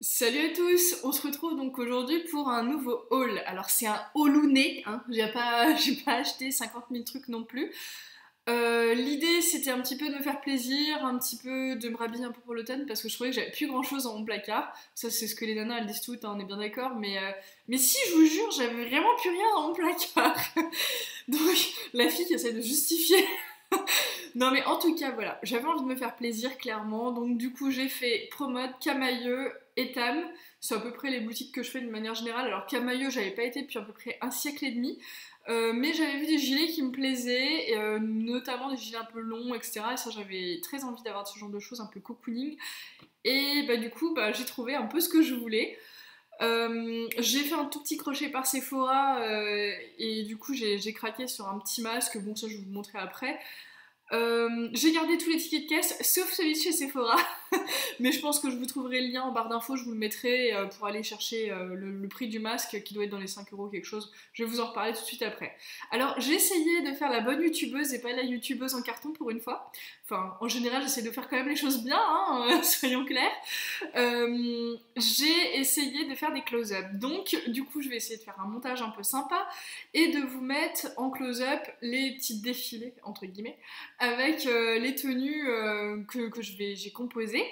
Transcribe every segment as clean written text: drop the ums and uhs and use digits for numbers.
Salut à tous, on se retrouve donc aujourd'hui pour un nouveau haul. Alors c'est un haulounet, hein. J'ai pas acheté 50 000 trucs non plus. L'idée c'était un petit peu de me faire plaisir, un petit peu de me rhabiller un peu pour l'automne parce que je trouvais que j'avais plus grand chose dans mon placard. Ça c'est ce que les nanas elles disent toutes, hein, on est bien d'accord, mais si je vous jure j'avais vraiment plus rien dans mon placard. Donc la fille qui essaie de justifier. Non mais en tout cas voilà, j'avais envie de me faire plaisir clairement, donc du coup j'ai fait Promode, Camailleux, Etam, c'est à peu près les boutiques que je fais de manière générale. Alors Camailleux j'avais pas été depuis à peu près un siècle et demi, mais j'avais vu des gilets qui me plaisaient, notamment des gilets un peu longs, etc. Et ça j'avais très envie d'avoir ce genre de choses un peu cocooning, et bah du coup bah, j'ai trouvé un peu ce que je voulais. J'ai fait un tout petit crochet par Sephora et du coup j'ai craqué sur un petit masque, bon ça je vais vous montrer après. J'ai gardé tous les tickets de caisse, sauf celui de chez Sephora. Mais je pense que je vous trouverai le lien en barre d'infos, je vous le mettrai pour aller chercher le prix du masque qui doit être dans les 5 euros quelque chose. Je vais vous en reparler tout de suite après. Alors j'ai essayé de faire la bonne youtubeuse et pas la youtubeuse en carton pour une fois. Enfin, en général, j'essaie de faire quand même les choses bien, hein, soyons clairs. J'ai essayé de faire des close-up. Donc, du coup, je vais essayer de faire un montage un peu sympa et de vous mettre en close-up les petits défilés, entre guillemets, avec les tenues que j'ai composées.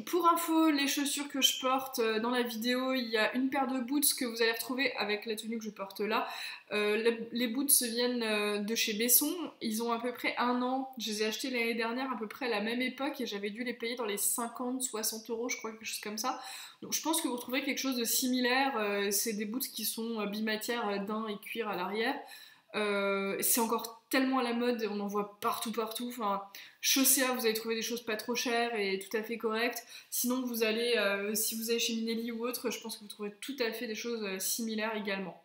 Pour info, les chaussures que je porte dans la vidéo, il y a une paire de boots que vous allez retrouver avec la tenue que je porte là. Les boots viennent de chez Besson, ils ont à peu près un an, je les ai achetés l'année dernière à peu près à la même époque et j'avais dû les payer dans les 50-60 euros, je crois, quelque chose comme ça. Donc je pense que vous trouverez quelque chose de similaire, c'est des boots qui sont bimatières daim et cuir à l'arrière. C'est encore tellement à la mode, on en voit partout partout. Enfin, Chaussea, vous allez trouver des choses pas trop chères et tout à fait correctes. Sinon, si vous allez chez Minelli ou autre, je pense que vous trouverez tout à fait des choses similaires également.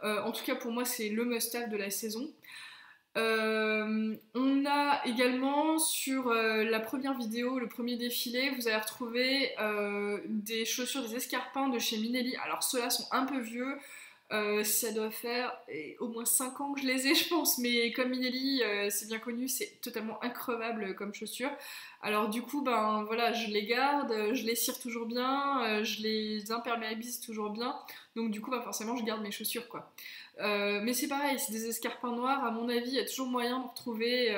En tout cas, pour moi, c'est le must-have de la saison. On a également sur la première vidéo, le premier défilé, vous allez retrouver des chaussures, des escarpins de chez Minelli. Alors ceux-là sont un peu vieux, ça doit faire au moins 5 ans que je les ai, je pense, mais comme Minelli, c'est bien connu, c'est totalement increvable comme chaussure. Alors du coup, ben voilà, je les garde, je les cire toujours bien, je les imperméabilise toujours bien, donc du coup, bah, forcément, je garde mes chaussures, quoi. Mais c'est pareil, c'est des escarpins noirs, à mon avis, il y a toujours moyen de retrouver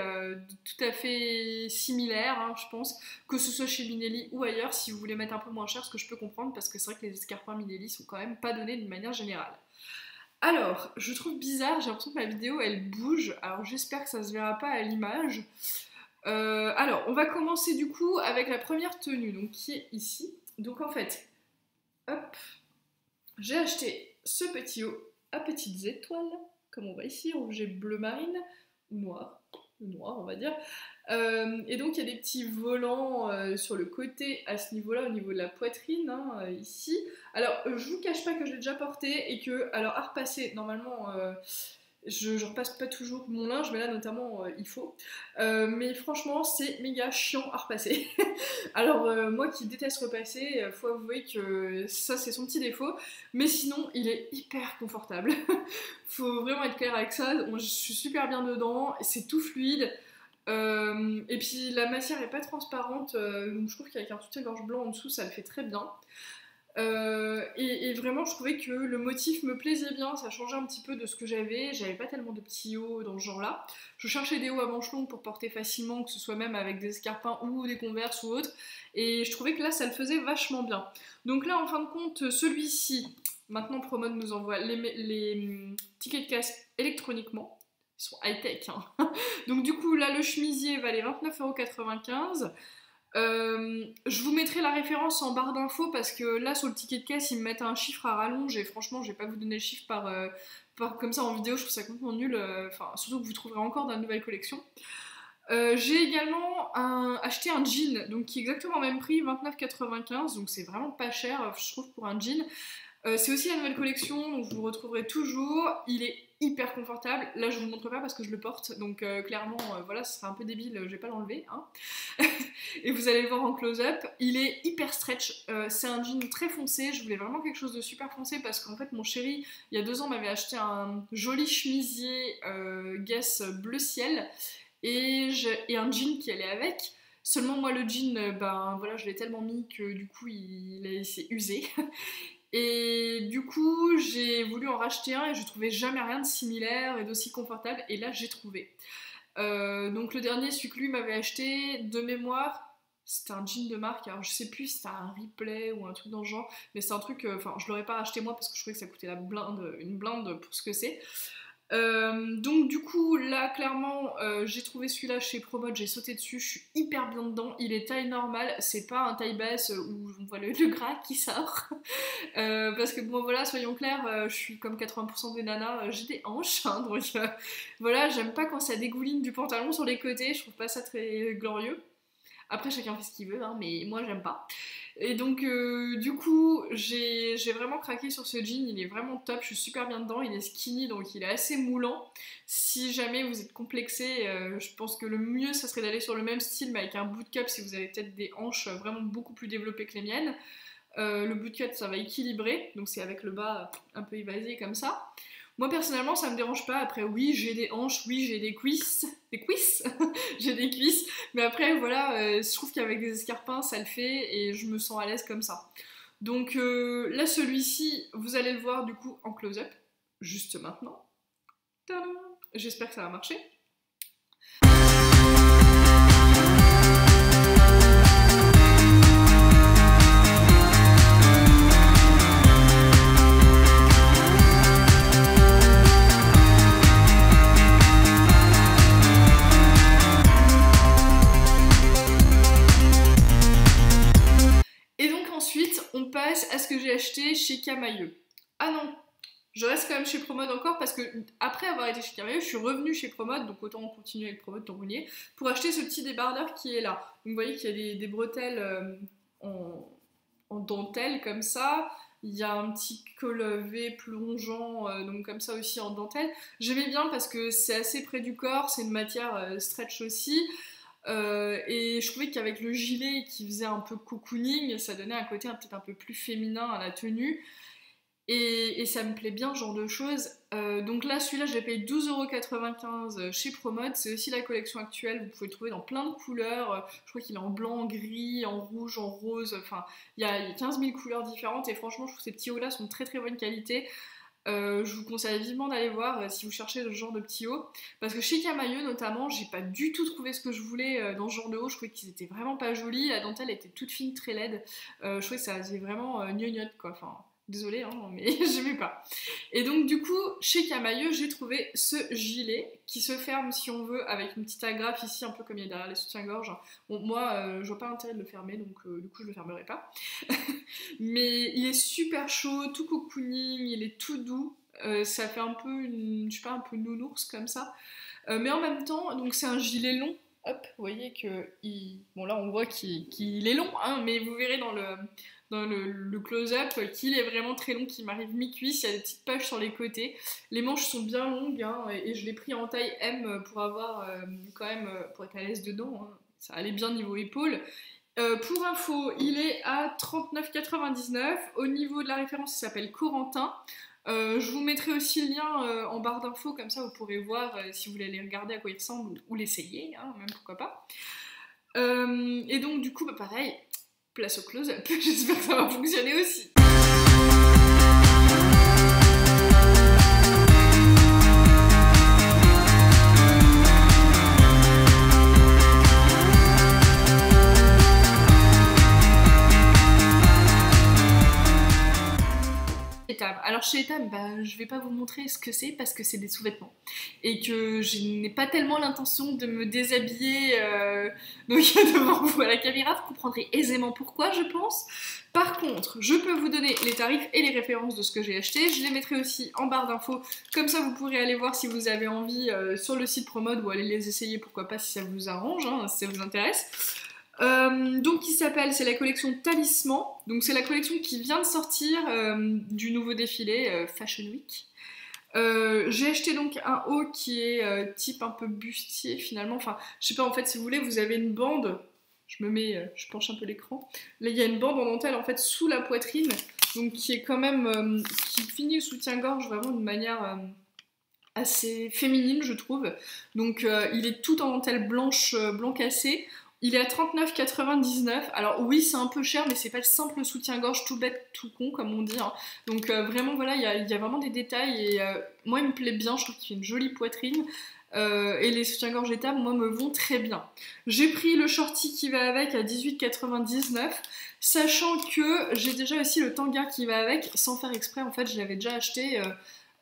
tout à fait similaires, hein, je pense, que ce soit chez Minelli ou ailleurs, si vous voulez mettre un peu moins cher, ce que je peux comprendre, parce que c'est vrai que les escarpins Minelli sont quand même pas donnés d'une manière générale. Alors, je trouve bizarre, j'ai l'impression que ma vidéo elle bouge, alors j'espère que ça se verra pas à l'image. Alors, on va commencer du coup avec la première tenue, donc qui est ici. Donc en fait, hop, j'ai acheté ce petit haut à petites étoiles, comme on voit ici, rouge et bleu marine, ou noir, noir on va dire. Et donc il y a des petits volants sur le côté à ce niveau-là, au niveau de la poitrine, hein, ici. Alors je vous cache pas que j'ai déjà porté et que, alors à repasser, normalement je repasse pas toujours mon linge, mais là notamment il faut. Mais franchement c'est méga chiant à repasser. Alors moi qui déteste repasser, faut avouer que ça c'est son petit défaut, mais sinon il est hyper confortable. Faut vraiment être clair avec ça, je suis super bien dedans, c'est tout fluide. Et puis la matière est pas transparente, donc je trouve qu'avec un soutien-gorge blanc en dessous, ça le fait très bien. Et vraiment, je trouvais que le motif me plaisait bien, ça changeait un petit peu de ce que j'avais pas tellement de petits hauts dans ce genre-là. Je cherchais des hauts à manches longues pour porter facilement, que ce soit même avec des escarpins ou des converses ou autres, et je trouvais que là, ça le faisait vachement bien. Donc là, en fin de compte, celui-ci, maintenant Promode nous envoie les tickets de caisse électroniquement. Ils sont high-tech, hein. Donc du coup, là, le chemisier valait 29,95 €. Je vous mettrai la référence en barre d'infos parce que là sur le ticket de caisse ils me mettent un chiffre à rallonge et franchement je vais pas vous donner le chiffre comme ça en vidéo, je trouve ça complètement nul, enfin surtout que vous trouverez encore dans la nouvelle collection. J'ai également acheté un jean donc qui est exactement au même prix, 29,95 €, donc c'est vraiment pas cher je trouve pour un jean. C'est aussi la nouvelle collection, donc vous le retrouverez toujours. Il est hyper confortable. Là, je vous le montre pas parce que je le porte, donc clairement, voilà, ce serait un peu débile, je vais pas l'enlever. Hein. Et vous allez le voir en close-up. Il est hyper stretch. C'est un jean très foncé. Je voulais vraiment quelque chose de super foncé parce qu'en fait, mon chéri, il y a 2 ans, m'avait acheté un joli chemisier Guess bleu ciel et un jean qui allait avec. Seulement moi le jean, ben voilà, je l'ai tellement mis que du coup il s'est usé. Et du coup j'ai voulu en racheter un et je trouvais jamais rien de similaire et d'aussi confortable et là j'ai trouvé. Donc le dernier, celui que lui m'avait acheté, de mémoire, c'était un jean de marque, alors je sais plus si c'était un replay ou un truc dans le genre, mais c'est un truc, enfin je l'aurais pas acheté moi parce que je trouvais que ça coûtait une blinde pour ce que c'est. Donc du coup là clairement j'ai trouvé celui-là chez Promode, j'ai sauté dessus, je suis hyper bien dedans, il est taille normale, c'est pas un taille basse où on voit le gras qui sort. Parce que bon voilà, soyons clairs, je suis comme 80% des nanas, j'ai des hanches, hein, donc voilà, j'aime pas quand ça dégouline du pantalon sur les côtés, je trouve pas ça très glorieux. Après chacun fait ce qu'il veut, hein, mais moi j'aime pas. Et donc du coup j'ai vraiment craqué sur ce jean, il est vraiment top, je suis super bien dedans, il est skinny donc il est assez moulant. Si jamais vous êtes complexé, je pense que le mieux ça serait d'aller sur le même style mais avec un bootcut si vous avez peut-être des hanches vraiment beaucoup plus développées que les miennes. Le bootcut ça va équilibrer, donc c'est avec le bas un peu évasé comme ça. Moi personnellement ça me dérange pas, après oui j'ai des hanches, oui j'ai des cuisses, j'ai des cuisses, mais après voilà, je trouve qu'avec des escarpins ça le fait et je me sens à l'aise comme ça. Donc là celui-ci, vous allez le voir du coup en close-up, juste maintenant. Tadam! J'espère que ça va marcher. On passe à ce que j'ai acheté chez Camailleux. Ah non, je reste quand même chez Promode encore parce que après avoir été chez Camailleux, je suis revenue chez Promode, donc autant continuer avec Promode tant qu'on y est, pour acheter ce petit débardeur qui est là. Donc vous voyez qu'il y a des bretelles en dentelle comme ça. Il y a un petit col V plongeant, donc comme ça aussi en dentelle. J'aimais bien parce que c'est assez près du corps, c'est une matière stretch aussi. Et je trouvais qu'avec le gilet qui faisait un peu cocooning, ça donnait un côté peut-être un peu plus féminin à la tenue. Et ça me plaît bien ce genre de choses. Donc là, celui-là, je l'ai payé 12,95€ chez Promode. C'est aussi la collection actuelle. Vous pouvez le trouver dans plein de couleurs. Je crois qu'il est en blanc, en gris, en rouge, en rose. Enfin, il y a 15 000 couleurs différentes. Et franchement, je trouve que ces petits hauts-là sont de très très bonne qualité. Je vous conseille vivement d'aller voir si vous cherchez ce genre de petits hauts. Parce que chez Camailleux notamment, j'ai pas du tout trouvé ce que je voulais dans ce genre de haut. Je trouvais qu'ils étaient vraiment pas jolis. La dentelle était toute fine, très laide. Je trouvais que ça faisait vraiment gnognotte quoi. Enfin, désolée, hein, mais j'aimais pas. Et donc du coup, chez Camailleux, j'ai trouvé ce gilet qui se ferme si on veut avec une petite agrafe ici, un peu comme il y a derrière les soutiens-gorge. Bon, moi, je vois pas l'intérêt de le fermer, donc du coup, je le fermerai pas. Mais il est super chaud, tout cocooning, il est tout doux. Ça fait un peu, je sais pas, un peu nounours comme ça. Mais en même temps, donc c'est un gilet long. Hop, vous voyez que bon là on voit qu'il est long, hein, mais vous verrez dans le close-up qu'il est vraiment très long, qu'il m'arrive mi-cuisse, il y a des petites poches sur les côtés. Les manches sont bien longues, hein, et je l'ai pris en taille M pour avoir quand même, pour être à l'aise dedans, hein. Ça allait bien niveau épaule. Pour info, il est à 39,99€. Au niveau de la référence, il s'appelle Corentin. Je vous mettrai aussi le lien en barre d'infos, comme ça vous pourrez voir si vous voulez aller regarder à quoi il ressemble ou l'essayer, hein, même pourquoi pas. Et donc du coup, bah, pareil, place au close-up. J'espère que ça va fonctionner aussi. Etam. Alors chez Etam, bah, je vais pas vous montrer ce que c'est parce que c'est des sous-vêtements et que je n'ai pas tellement l'intention de me déshabiller donc devant vous à la caméra. Vous comprendrez aisément pourquoi, je pense. Par contre, je peux vous donner les tarifs et les références de ce que j'ai acheté. Je les mettrai aussi en barre d'infos, comme ça vous pourrez aller voir si vous avez envie sur le site Promode ou aller les essayer, pourquoi pas si ça vous arrange, hein, si ça vous intéresse. Donc c'est la collection Talisman, donc c'est la collection qui vient de sortir du nouveau défilé Fashion Week. J'ai acheté donc un haut qui est type un peu bustier finalement, enfin je sais pas, en fait si vous voulez vous avez une bande, je penche un peu l'écran, là il y a une bande en dentelle en fait sous la poitrine, donc qui est quand même, qui finit le soutien-gorge vraiment d'une manière assez féminine je trouve, donc il est tout en dentelle blanche, blanc cassé. Il est à 39,99. Alors oui, c'est un peu cher, mais c'est pas le simple soutien-gorge tout bête, tout con, comme on dit, hein. Donc vraiment, voilà, il y a vraiment des détails. Et moi, il me plaît bien, je trouve qu'il fait une jolie poitrine. Et les soutiens-gorge Etam, moi, me vont très bien. J'ai pris le shorty qui va avec à 18,99, sachant que j'ai déjà aussi le tanga qui va avec, sans faire exprès, en fait, je l'avais déjà acheté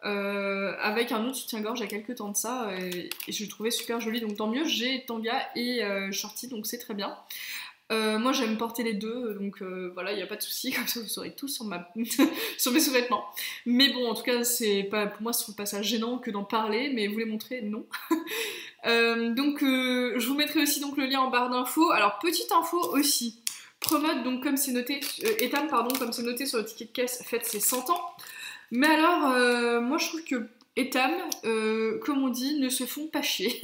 avec un autre soutien-gorge il y a quelques temps de ça, et je le trouvais super joli, donc tant mieux, j'ai tanga et shorty, donc c'est très bien. Moi j'aime porter les deux, donc voilà, il n'y a pas de souci, comme ça vous saurez tout sur, sur mes sous-vêtements. Mais bon, en tout cas, c'est pas, pour moi, c'est pas ça gênant que d'en parler, mais vous les montrer, non. Donc je vous mettrai aussi donc, le lien en barre d'infos. Alors, petite info aussi, Promode, donc comme c'est noté, Etam, pardon, comme c'est noté sur le ticket de caisse, fête ses 100 ans. Mais alors, moi je trouve que Etam, comme on dit, ne se font pas chier.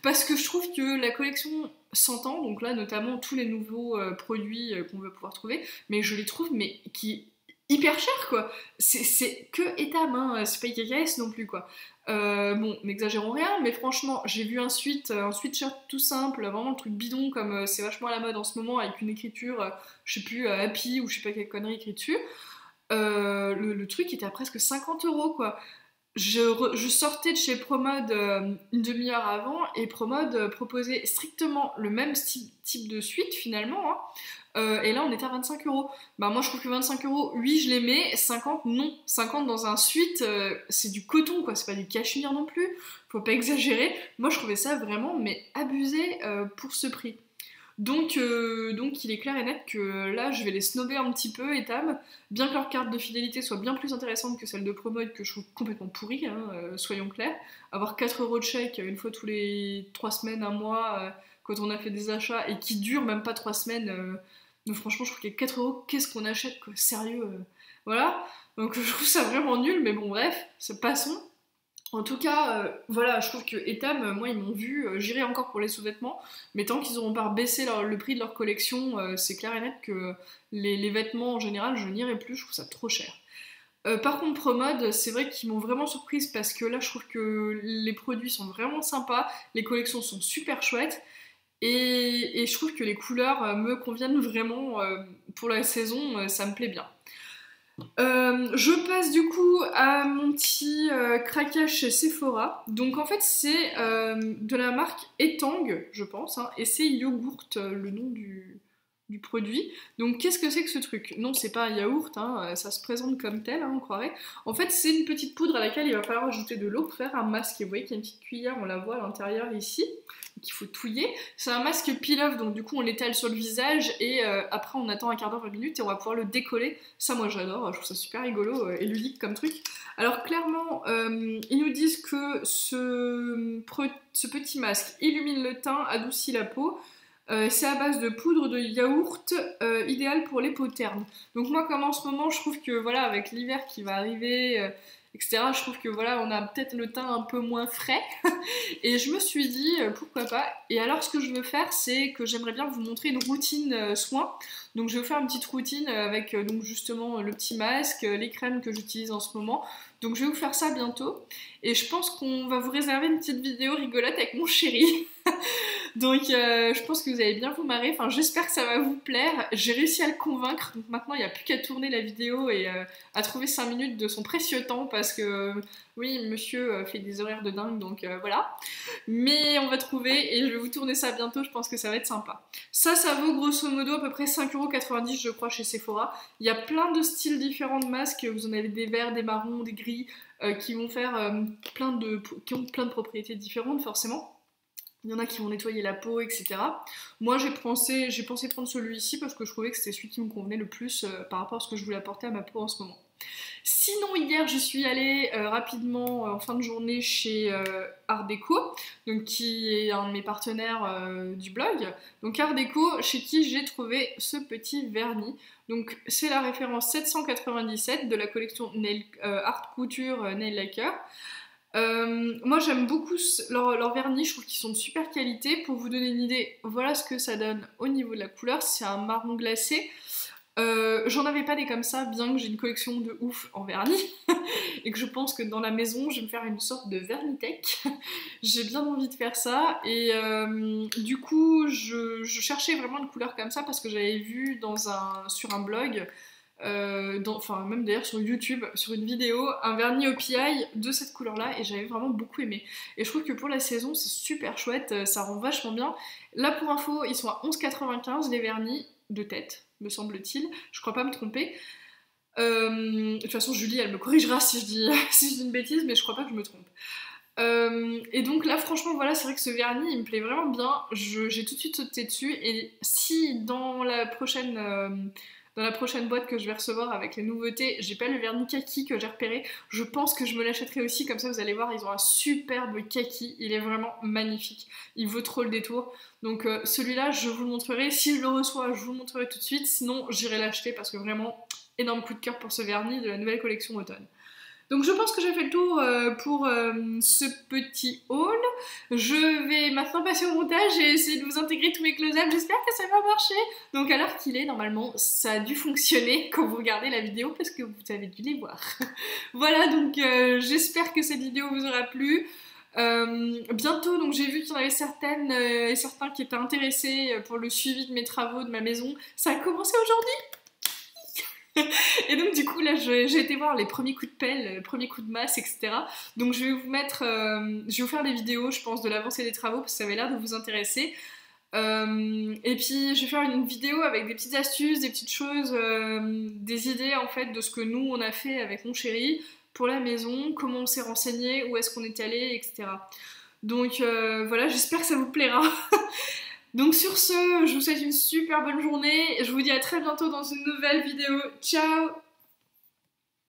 Parce que je trouve que la collection 100 ans, donc là notamment tous les nouveaux produits qu'on va pouvoir trouver, mais je les trouve mais qui hyper chers quoi. C'est que Etam, hein, c'est pas IKKS non plus quoi. Bon, n'exagérons rien, mais franchement, j'ai vu un sweatshirt tout simple, vraiment le truc bidon comme c'est vachement à la mode en ce moment avec une écriture, je sais plus, Happy ou je sais pas quelle connerie écrit dessus. Le truc était à presque 50 € quoi. Je sortais de chez Promode une demi-heure avant et Promode proposait strictement le même type de suite finalement, hein. Et là on était à 25 €. Bah moi je trouve que 25 €, oui je les mets, 50 non. 50 dans un suite, c'est du coton quoi, c'est pas du cachemire non plus, faut pas exagérer. Moi je trouvais ça vraiment mais abusé pour ce prix. Donc il est clair et net que là je vais les snobber un petit peu, Etam, bien que leur carte de fidélité soit bien plus intéressante que celle de Promode que je trouve complètement pourrie, hein, soyons clairs. Avoir 4 € de chèque une fois tous les 3 semaines, un mois, quand on a fait des achats et qui durent même pas 3 semaines, donc franchement je trouve qu'avec 4 € qu'est-ce qu'on achète quoi, sérieux, voilà. Donc je trouve ça vraiment nul, mais bon bref, passons. En tout cas, voilà, je trouve que Etam, moi, ils m'ont vu, j'irai encore pour les sous-vêtements, mais tant qu'ils n'auront pas baissé le prix de leur collection, c'est clair et net que les vêtements en général, je n'irai plus, je trouve ça trop cher. Par contre, Promode, c'est vrai qu'ils m'ont vraiment surprise parce que là, je trouve que les produits sont vraiment sympas, les collections sont super chouettes, et je trouve que les couleurs me conviennent vraiment pour la saison, ça me plaît bien. Je passe du coup à mon petit craquage chez Sephora. Donc en fait c'est de la marque Etang, je pense, hein, et c'est Yogourt, le nom du produit. Donc qu'est-ce que c'est que ce truc? Non, c'est pas un yaourt, hein, ça se présente comme tel, hein, on croirait. En fait c'est une petite poudre à laquelle il va falloir ajouter de l'eau pour faire un masque. Et vous voyez qu'il y a une petite cuillère, on la voit à l'intérieur ici, qu'il faut touiller. C'est un masque peel-off, donc du coup on l'étale sur le visage et après on attend un quart d'heure, 20 minutes et on va pouvoir le décoller. Ça moi j'adore, je trouve ça super rigolo et ludique comme truc. Alors clairement, ils nous disent que ce petit masque illumine le teint, adoucit la peau. C'est à base de poudre de yaourt, idéal pour les peaux ternes. Donc moi comme en ce moment je trouve que voilà avec l'hiver qui va arriver, etc., je trouve que voilà on a peut-être le teint un peu moins frais. Et je me suis dit pourquoi pas. Et alors ce que je veux faire c'est que j'aimerais bien vous montrer une routine soin. Donc je vais vous faire une petite routine avec donc justement le petit masque, les crèmes que j'utilise en ce moment. Donc je vais vous faire ça bientôt. Et je pense qu'on va vous réserver une petite vidéo rigolote avec mon chéri. Donc je pense que vous allez bien vous marrer, enfin j'espère que ça va vous plaire. J'ai réussi à le convaincre, donc maintenant il n'y a plus qu'à tourner la vidéo et à trouver 5 minutes de son précieux temps parce que oui monsieur fait des horaires de dingue, donc voilà. Mais on va trouver et je vais vous tourner ça bientôt, je pense que ça va être sympa. Ça vaut grosso modo à peu près 5,90 € je crois chez Sephora. Il y a plein de styles différents de masques, vous en avez des verts, des marrons, des gris, qui vont faire qui ont plein de propriétés différentes forcément. Il y en a qui vont nettoyer la peau, etc. Moi, j'ai pensé prendre celui-ci parce que je trouvais que c'était celui qui me convenait le plus par rapport à ce que je voulais apporter à ma peau en ce moment. Sinon, hier, je suis allée rapidement en fin de journée chez Art Déco, donc, qui est un de mes partenaires du blog. Donc Art Déco, chez qui j'ai trouvé ce petit vernis. Donc c'est la référence 797 de la collection Art Couture Nail Lacquer. Moi j'aime beaucoup leur vernis, je trouve qu'ils sont de super qualité. Pour vous donner une idée, voilà ce que ça donne au niveau de la couleur, c'est un marron glacé. J'en avais pas des comme ça, bien que j'ai une collection de ouf en vernis et que je pense que dans la maison je vais me faire une sorte de vernitech. J'ai bien envie de faire ça et du coup je cherchais vraiment une couleur comme ça parce que j'avais vu sur un blog, enfin même d'ailleurs sur YouTube, sur une vidéo, un vernis au PI de cette couleur là et j'avais vraiment beaucoup aimé. Et je trouve que pour la saison c'est super chouette, ça rend vachement bien. Là pour info ils sont à 11,95 les vernis de tête, me semble-t-il, je crois pas me tromper. De toute façon Julie elle me corrigera si je dis, si je dis une bêtise, mais je crois pas que je me trompe. Et donc là franchement voilà, c'est vrai que ce vernis il me plaît vraiment bien, j'ai tout de suite sauté dessus et si dans la prochaine boîte que je vais recevoir avec les nouveautés, j'ai pas le vernis kaki que j'ai repéré, je pense que je me l'achèterai aussi, comme ça vous allez voir, ils ont un superbe kaki, il est vraiment magnifique, il vaut trop le détour. Donc celui-là je vous le montrerai, si je le reçois je vous le montrerai tout de suite, sinon j'irai l'acheter parce que vraiment énorme coup de cœur pour ce vernis de la nouvelle collection automne. Donc je pense que j'ai fait le tour pour ce petit haul. Je vais maintenant passer au montage et essayer de vous intégrer tous mes close-ups. J'espère que ça va marcher. Donc à l'heure qu'il est, normalement, ça a dû fonctionner quand vous regardez la vidéo parce que vous avez dû les voir. Voilà, donc j'espère que cette vidéo vous aura plu. Bientôt, donc j'ai vu qu'il y en avait certaines et certains qui étaient intéressés pour le suivi de mes travaux de ma maison. Ça a commencé aujourd'hui. Et donc du coup là j'ai été voir les premiers coups de pelle, les premiers coups de masse, etc. Donc je vais je vais vous faire des vidéos je pense de l'avancée des travaux parce que ça avait l'air de vous intéresser. Et puis je vais faire une vidéo avec des petites astuces, des petites choses, des idées en fait de ce que nous on a fait avec mon chéri pour la maison, comment on s'est renseigné, où est-ce qu'on est allé, etc. Donc voilà, j'espère que ça vous plaira. Donc sur ce, je vous souhaite une super bonne journée, je vous dis à très bientôt dans une nouvelle vidéo. Ciao!